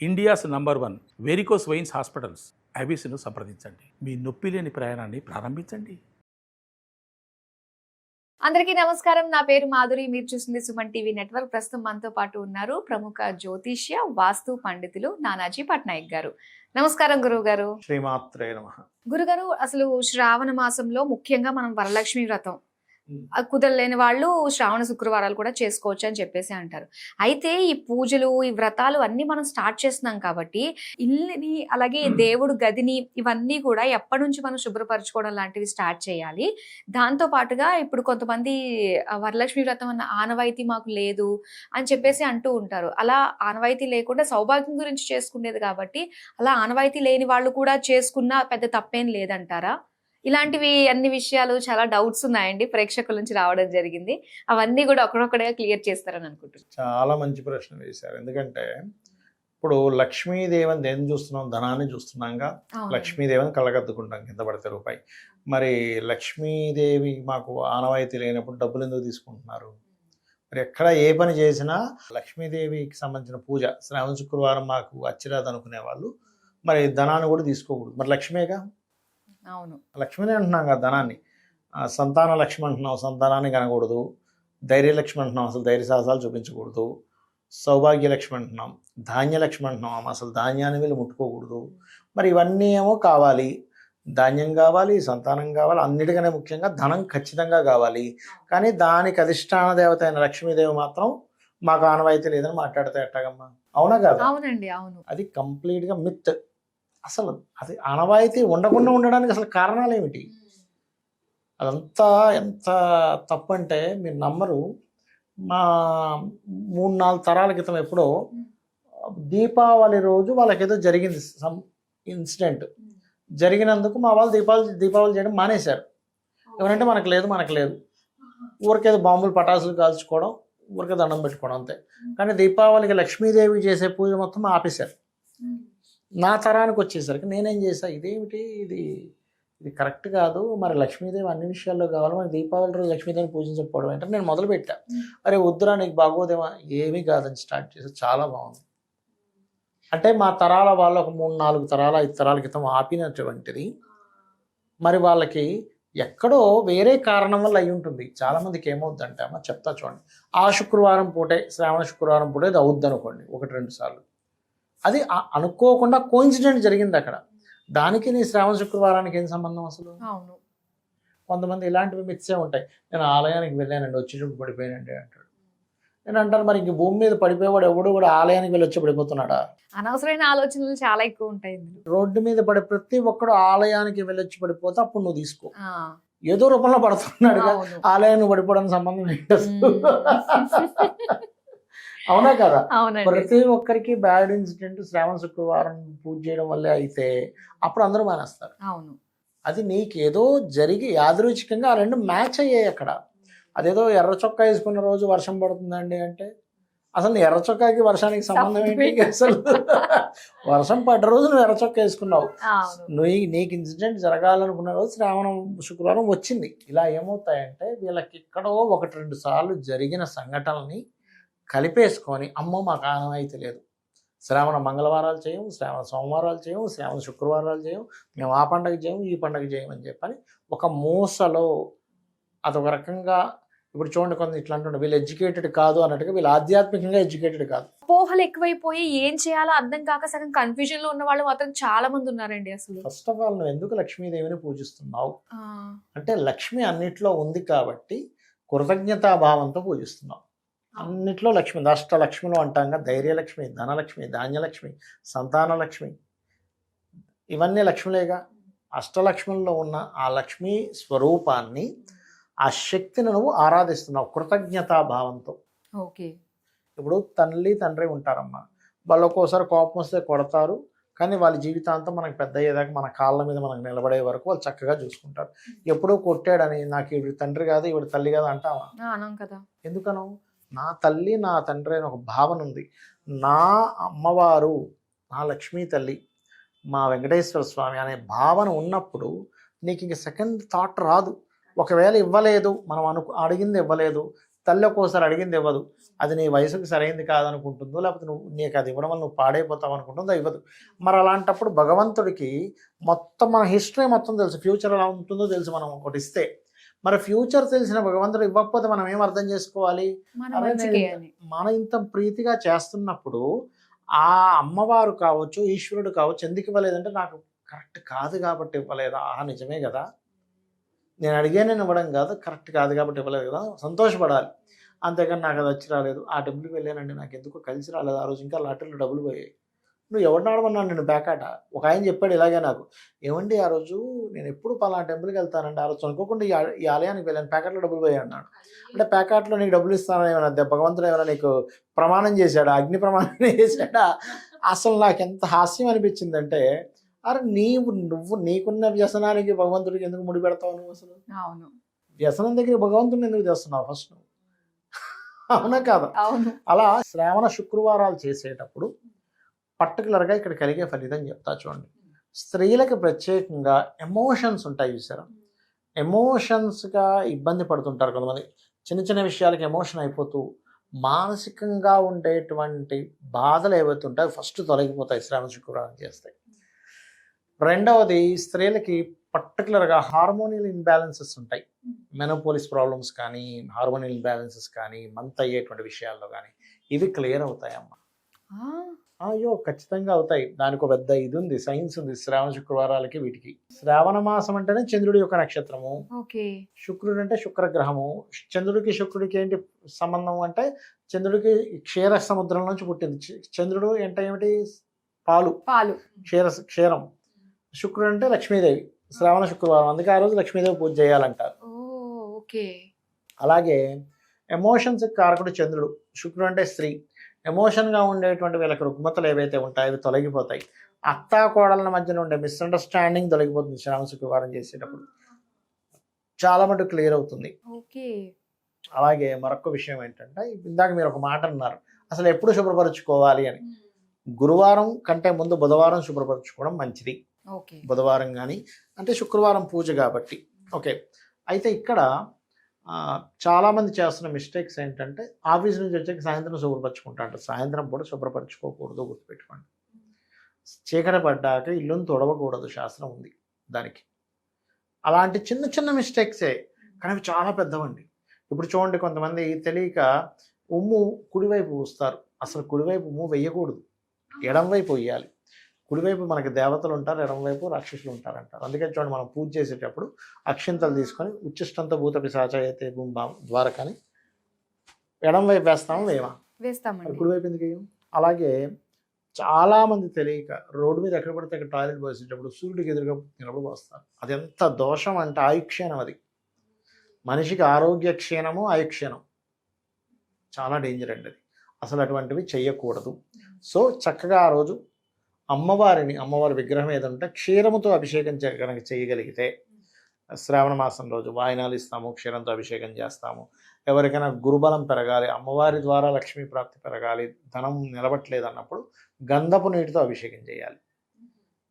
India's number 1 varicose veins hospitals ఐబీసీను సంప్రదించండి. మీ నొప్పి లేని ప్రయాణాన్ని ప్రారంభించండి. అందరికీ నమస్కారం. నా పేరు మాధురి. మీరు చూస్తుంది సుమన్ టీవీ నెట్వర్క్. ప్రస్తుతం మనతో పాటు ఉన్నారు ప్రముఖ జ్యోతిష్య వాస్తు పండితులు నానాజీ పట్నాయక్ గారు. నమస్కారం గురువు గారు. శ్రీమాత్రే నమః. గురుగారు, అసలు శ్రావణ మాసంలో ముఖ్యంగా మనం వరలక్ష్మి వ్రతం కుదరలేని వాళ్ళు శ్రావణ శుక్రవారాలు కూడా చేసుకోవచ్చు అని చెప్పేసి అంటారు. అయితే ఈ పూజలు, ఈ వ్రతాలు అన్ని మనం స్టార్ట్ చేస్తున్నాం కాబట్టి ఇల్లుని, అలాగే దేవుడు గదిని, ఇవన్నీ కూడా ఎప్పటి నుంచి మనం శుభ్రపరచుకోవడం లాంటివి స్టార్ట్ చేయాలి. దాంతో పాటుగా ఇప్పుడు కొంతమంది వరలక్ష్మి వ్రతం అన్న ఆనవాయితీ మాకు లేదు అని చెప్పేసి అంటూ ఉంటారు. అలా ఆనవాయితీ లేకుండా సౌభాగ్యం గురించి చేసుకునేది కాబట్టి అలా ఆనవాయితీ లేని వాళ్ళు కూడా చేసుకున్నా పెద్ద తప్పేం లేదంటారా? ఇలాంటివి అన్ని విషయాలు చాలా డౌట్స్ ఉన్నాయండి, ప్రేక్షకుల నుంచి రావడం జరిగింది. అవన్నీ కూడా ఒకడొక్కడిగా క్లియర్ చేస్తారని అనుకుంటున్నాను. చాలా మంచి ప్రశ్న వేశారు. ఎందుకంటే ఇప్పుడు లక్ష్మీదేవిని దేని చూస్తున్నాం? ధనాన్ని చూస్తున్నాంగా. లక్ష్మీదేవిని కళ్ళగద్దుకుంటాం కింద పడితే రూపాయి. మరి లక్ష్మీదేవి మాకు ఆనవాయితీ లేనప్పుడు డబ్బులు ఎందుకు తీసుకుంటున్నారు? మరి ఎక్కడ ఏ పని చేసినా లక్ష్మీదేవికి సంబంధించిన పూజ శ్రావణ శుక్రవారం మాకు అచ్చిరాదు అనుకునే వాళ్ళు మరి ధనాన్ని కూడా తీసుకోకూడదు. మరి లక్ష్మేగా, అవును, లక్ష్మిని అంటున్నాం కదా. ధనాన్ని సంతాన లక్ష్మి అంటున్నాం, సంతానాన్ని కనకూడదు. ధైర్యలక్ష్మి అంటున్నాం, అసలు ధైర్య సాహసాలు చూపించకూడదు. సౌభాగ్యలక్ష్మి అంటున్నాం, ధాన్యలక్ష్మి అంటున్నాం, అసలు ధాన్యాన్ని వీళ్ళు ముట్టుకోకూడదు. మరి ఇవన్నీ ఏమో కావాలి, ధాన్యం కావాలి, సంతానం కావాలి, అన్నిటికనే ముఖ్యంగా ధనం ఖచ్చితంగా కావాలి. కానీ దానికి అధిష్టాన దేవత అయిన లక్ష్మీదేవి మాత్రం మాకు ఆనవాయితీ లేదని మాట్లాడితే ఎట్టాగమ్మా? అవునా కాదు? అవునండి, అవును. అది కంప్లీట్గా మిత్. అసలు అది ఆనవాయితీ ఉండకుండా ఉండడానికి అసలు కారణాలు ఏమిటి? అదంతా ఎంత తప్పు అంటే మీరు నమ్మరు. మా 3-4 తరాల క్రితం ఎప్పుడో దీపావళి రోజు వాళ్ళకి ఏదో జరిగింది, సమ్ ఇన్సిడెంట్ జరిగినందుకు మా వాళ్ళు దీపావళి చేయడం మానేశారు. ఎవరంటే మనకు లేదు, ఊరికేదో బాంబులు పటాసులు కాల్చుకోవడం, ఊరికే దండం పెట్టుకోవడం అంతే. కానీ దీపావళికి లక్ష్మీదేవి చేసే పూజ మొత్తం ఆపేశారు. నా తరానికి వచ్చేసరికి నేనేం చేశా, ఇదేమిటి ఇది కరెక్ట్ కాదు, మరి లక్ష్మీదేవి అన్ని విషయాల్లో కావాలి, మరి దీపావళి రోజు లక్ష్మీదేవిని పూజించకపోవడం అంటే నేను మొదలుపెట్టా. అరే వద్దురా, నీకు బాగోదేమా? ఏమీ కాదని స్టార్ట్ చేసి చాలా బాగుంది. అంటే మా తరాల వాళ్ళు ఒక 3-4 తరాల 5 తరాల క్రితం ఆపినటువంటిది మరి వాళ్ళకి ఎక్కడో వేరే కారణం వల్ల అయి ఉంటుంది. చాలామందికి ఏమవుద్దంటే అమ్మ చెప్తా చూడండి, ఆ శుక్రవారం పూటే, శ్రావణ శుక్రవారం పూటే అది అవుద్ది అనుకోండి 1-2 సార్లు. అది అనుకోకుండా కోఇన్సిడెంట్ జరిగింది అక్కడ. దానికి నీ శ్రావణ శుక్రవారానికి ఏం సంబంధం అసలు? అవును. కొంతమంది ఇలాంటివి మిక్సే ఉంటాయి. నేను ఆలయానికి వెళ్ళానండి, వచ్చేటప్పుడు పడిపోయానండి అంటాడు. నేను అంటాను, మరి ఇంక భూమి మీద పడిపోయేవాడు ఎవడు కూడా ఆలయానికి వెళ్ళి వచ్చి పడిపోతున్నాడా? అనవసరమైన ఆలోచనలు చాలా ఎక్కువ ఉంటాయి. రోడ్డు మీద పడే ప్రతి ఒక్కడు ఆలయానికి వెళ్ళొచ్చి పడిపోతే అప్పుడు నువ్వు తీసుకో. ఏదో రూపంలో పడుతున్నాడు, ఆలయాన్ని పడిపోవడానికి సంబంధం ఏంటి అసలు? అవునా కదా? ప్రతి ఒక్కరికి బ్యాడ్ ఇన్సిడెంట్ శ్రావణ శుక్రవారం పూజ చేయడం వల్లే అయితే అప్పుడు అందరూ మానేస్తారు. అవును. అది నీకేదో జరిగి యాదృచ్ఛికంగా ఆ రెండు మ్యాచ్ అయ్యాయి అక్కడ. అదేదో ఎర్ర చొక్కా వేసుకున్న రోజు వర్షం పడుతుందండి అంటే అసలు ఎర్ర చొక్కాకి వర్షానికి సంబంధం ఏంటి? అసలు వర్షం పడ్డ రోజు నువ్వు ఎర్ర చొక్కా వేసుకున్నావు. నీకు ఇన్సిడెంట్ జరగాలనుకున్న రోజు శ్రావణ శుక్రవారం వచ్చింది. ఇలా ఏమవుతాయంటే వీళ్ళకి ఎక్కడో 1-2 సార్లు జరిగిన సంఘటనల్ని కలిపేసుకొని అమ్మో మాకు ఆనవాయితీ లేదు, శ్రావణ మంగళవారాలు చేయము, శ్రావణ సోమవారాలు చేయము, శ్రావణ శుక్రవారాలు చేయము, మేము ఆ పండగ చేయము, ఈ పండగ చేయమని చెప్పని ఒక మూసలో అదొక రకంగా. ఇప్పుడు చూడండి, కొంత ఇట్లా అంటుండే వీళ్ళు ఎడ్యుకేటెడ్ కాదు అన్నట్టుగా, వీళ్ళు ఆధ్యాత్మికంగా ఎడ్యుకేటెడ్ కాదు. పోహలు ఎక్కువైపోయి ఏం చేయాలో అర్థం కాక సగం కన్ఫ్యూజన్ లో ఉన్న వాళ్ళు మాత్రం చాలా మంది ఉన్నారండి. అసలు ఫస్ట్ ఆఫ్ ఆల్ నువ్వు ఎందుకు లక్ష్మీదేవిని పూజిస్తున్నావు అంటే లక్ష్మి అన్నిట్లో ఉంది కాబట్టి కృతజ్ఞతాభావంతో పూజిస్తున్నావు. అన్నిట్లో లక్ష్మి, అష్టలక్ష్మిలో అంటాంగా, ధైర్యలక్ష్మి, ధనలక్ష్మి, ధాన్యలక్ష్మి, సంతానలక్ష్మి, ఇవన్నీ లక్ష్మిలేగా. అష్టలక్ష్మిలో ఉన్న ఆ లక్ష్మీ స్వరూపాన్ని, ఆ శక్తిని నువ్వు ఆరాధిస్తున్నావు కృతజ్ఞతాభావంతో. ఓకే. ఇప్పుడు తల్లి తండ్రి ఉంటారమ్మా, వాళ్ళు ఒక్కోసారి కోపం వస్తే కొడతారు, కానీ వాళ్ళ జీవితాంతం మనకు పెద్ద అయ్యేదాకా మన కాళ్ళ మీద మనకు నిలబడే వరకు వాళ్ళు చక్కగా చూసుకుంటారు. ఎప్పుడో కొట్టాడని నాకు ఇవి తండ్రి కాదు ఇవి తల్లి కాదు అంటావా? ఎందుకనో? నా తల్లి నా తండ్రి అని ఒక భావన ఉంది. నా అమ్మవారు, నా లక్ష్మీ తల్లి, మా వెంకటేశ్వర స్వామి అనే భావన ఉన్నప్పుడు నీకు ఇంక సెకండ్ థాట్ రాదు. ఒకవేళ ఇవ్వలేదు, మనం అడిగింది ఇవ్వలేదు, తల్లి ఒక్కోసారి అడిగింది ఇవ్వదు. అది నీ వయసుకు సరైంది కాదనుకుంటుందో, లేకపోతే నీకు అది ఇవ్వడం వల్ల నువ్వు పాడైపోతావు అనుకుంటుందో ఇవ్వదు. మరి అలాంటప్పుడు భగవంతుడికి మొత్తం మన హిస్టరీ మొత్తం తెలుసు, ఫ్యూచర్ ఎలా ఉంటుందో తెలుసు మనం ఒకటి ఇస్తే. మరి ఫ్యూచర్ తెలిసిన భగవంతుడు ఇవ్వకపోతే మనం ఏం అర్థం చేసుకోవాలి? మన ఇంత ప్రీతిగా చేస్తున్నప్పుడు ఆ అమ్మవారు కావచ్చు, ఈశ్వరుడు కావచ్చు ఎందుకు ఇవ్వలేదంటే నాకు కరెక్ట్ కాదు కాబట్టి ఇవ్వలేదా? నిజమే కదా, నేను అడిగానని ఇవ్వడం కాదు, కరెక్ట్ కాదు కాబట్టి ఇవ్వలేదు కదా, సంతోషపడాలి. అంతేకాని నాకు అది వచ్చి రాలేదు, ఆ టెంపుల్కి వెళ్ళానండి నాకు ఎందుకో కలిసి రాలేదు, ఆ రోజు ఇంకా లాటరీలో డబ్బులు పోయాయి. నువ్వు ఎవరిని ఆడమన్నాను నేను బ్యాకాట. ఒక ఆయన చెప్పాడు ఇలాగే నాకు, ఏమండి ఆ రోజు నేను ఎప్పుడు పలానా టెంపుల్కి వెళ్తానండి, ఆ రోజు అనుకోకుండా ఈ ఆలయానికి వెళ్ళాను, ప్యాకెట్లో డబ్బులు పోయాయి అన్నాడు. అంటే ప్యాకెట్లో నీకు డబ్బులు ఇస్తానని ఏమైనా భగవంతుడు ఏమైనా నీకు ప్రమాణం చేశాడా, అగ్ని ప్రమాణం చేశాడా? అసలు నాకు ఎంత హాస్యం అనిపించిందంటే, అరే నువ్వు నీకున్న వ్యసనానికి భగవంతుడికి ఎందుకు ముడి పెడతావు నువ్వు? అసలు అవును, వ్యసనం దగ్గర భగవంతుడిని ఎందుకు తెస్తున్నావు ఫస్ట్ నువ్వు? అవునా కాదా? అలా శ్రావణ శుక్రవారాలు చేసేటప్పుడు పర్టికులర్గా ఇక్కడ కలిగే ఫలితం చెప్తా చూడండి. స్త్రీలకు ప్రత్యేకంగా ఎమోషన్స్ ఉంటాయి చూసారా, ఎమోషన్స్గా ఇబ్బంది పడుతుంటారు కొంతమంది. చిన్న చిన్న విషయాలకి ఎమోషన్ అయిపోతూ మానసికంగా ఉండేటువంటి బాధలు ఏవైతే ఉంటాయో ఫస్ట్ తొలగిపోతాయి శ్రావణ శుక్రవారం చేస్తాయి. రెండవది, స్త్రీలకి పర్టికులర్గా హార్మోనియల్ ఇన్బ్యాలెన్సెస్ ఉంటాయి. మెనోపోలిస్ ప్రాబ్లమ్స్ కానీ, హార్మోనియల్ ఇన్బ్యాలెన్సెస్ కానీ, మంత్ అయ్యేటువంటి విషయాల్లో కానీ ఇవి క్లియర్ అవుతాయమ్మా. అయ్యో ఖచ్చితంగా అవుతాయి. దానికి ఒక పెద్ద ఇది ఉంది, సైన్స్ ఉంది శ్రావణ శుక్రవారాలకి వీటికి. శ్రావణ మాసం అంటేనే చంద్రుడి యొక్క నక్షత్రము, శుక్రుడు అంటే శుక్రగ్రహము. చంద్రుడికి శుక్రుడికి ఏంటి సంబంధం అంటే, చంద్రుడికి క్షీర సముద్రం నుంచి పుట్టింది. చంద్రుడు అంటే ఏమిటి? పాలు, క్షీరం. శుక్రుడు అంటే లక్ష్మీదేవి. శ్రావణ శుక్రవారం అందుకే ఆ రోజు లక్ష్మీదేవి పూజ చేయాలంటారు. అలాగే ఎమోషన్స్ కారకుడు చంద్రుడు. శుక్రుడు అంటే స్త్రీ. ఎమోషన్గా ఉండేటువంటి వీళ్ళకి రుగ్మతలు ఏవైతే ఉంటాయో అవి తొలగిపోతాయి. అత్తా కోడళ్ళ మధ్యన ఉండే మిస్అండర్స్టాండింగ్ తొలగిపోతుంది శ్రావణ శుక్రవారం చేసేటప్పుడు, చాలా మటుకు క్లియర్ అవుతుంది. అలాగే మరొక విషయం ఏంటంటే, ఇందాక మీరు ఒక మాట అన్నారు, అసలు ఎప్పుడు శుభ్రపరచుకోవాలి అని. గురువారం కంటే ముందు బుధవారం శుభ్రపరచుకోవడం మంచిది. బుధవారం కానీ, అంటే శుక్రవారం పూజ కాబట్టి. ఓకే, అయితే ఇక్కడ చాలామంది చేస్తున్న మిస్టేక్స్ ఏంటంటే, ఆఫీస్ నుంచి వచ్చాక సాయంత్రం శుభ్రపరచుకుంటారు. సాయంత్రం పూట శుభ్రపరచుకోకూడదు, గుర్తుపెట్టుకోండి. చీకటి పడ్డాక ఇల్లును తొడవకూడదు, శాస్త్రం ఉంది దానికి. అలాంటి చిన్న చిన్న మిస్టేక్సే కానీ అవి చాలా పెద్దవండి. ఇప్పుడు చూడండి, కొంతమంది తెలియక ఉమ్ము కుడివైపు పూస్తారు. అసలు కుడివైపు ఉమ్ము వేయకూడదు, ఎడం వైపు వేయాలి. కుడివైపు మనకి దేవతలు ఉంటారు, ఎడంవైపు రాక్షసులు ఉంటారంటారు. అందుకే చూడండి, మనం పూజ చేసేటప్పుడు అక్షింతలు తీసుకొని ఉచ్చిష్టంతో భూత పిశాచ అయితే ద్వారకాని ఎడం వైపు వేస్తాము, వేస్తామండి. కుడివైపు ఎందుకు వేయం? అలాగే చాలామంది తెలియక రోడ్డు మీద ఎక్కడ పడితే అక్కడ టాయిలెట్ పోసేటప్పుడు సూర్యుడికి ఎదురుగా నిలబడి వస్తారు. అది ఎంత దోషం అంటే ఆయుక్షీణం. అది మనిషికి ఆరోగ్య క్షీణము, ఆయుక్షీణం చాలా డేంజర్ అండి అది. అసలు అటువంటివి చెయ్యకూడదు. సో చక్కగా ఆ రోజు అమ్మవారి విగ్రహం ఏదంటే క్షీరముతో అభిషేకం కనుక చేయగలిగితే, శ్రావణ మాసం రోజు వాయినాలు ఇస్తాము, క్షీరంతో అభిషేకం చేస్తాము. ఎవరికైనా గురుబలం పెరగాలి, అమ్మవారి ద్వారా లక్ష్మీ ప్రాప్తి పెరగాలి, ధనం నిలబట్టలేదు అన్నప్పుడు గంధపు నీటితో అభిషేకం చేయాలి.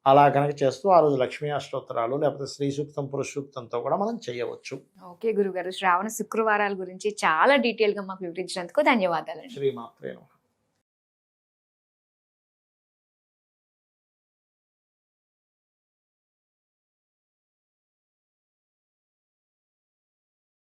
అలా కనుక చేస్తూ ఆ రోజు లక్ష్మీ అష్టోత్తరాలు లేకపోతే శ్రీ సూక్తం, పురుష సూక్తంతో కూడా మనం చేయవచ్చు. ఓకే గురుగారు, శ్రావణ శుక్రవారాల గురించి చాలా డీటెయిల్గా మాకు వివరించినందుకు ధన్యవాదాలు. శ్రీమాత్రే నమః.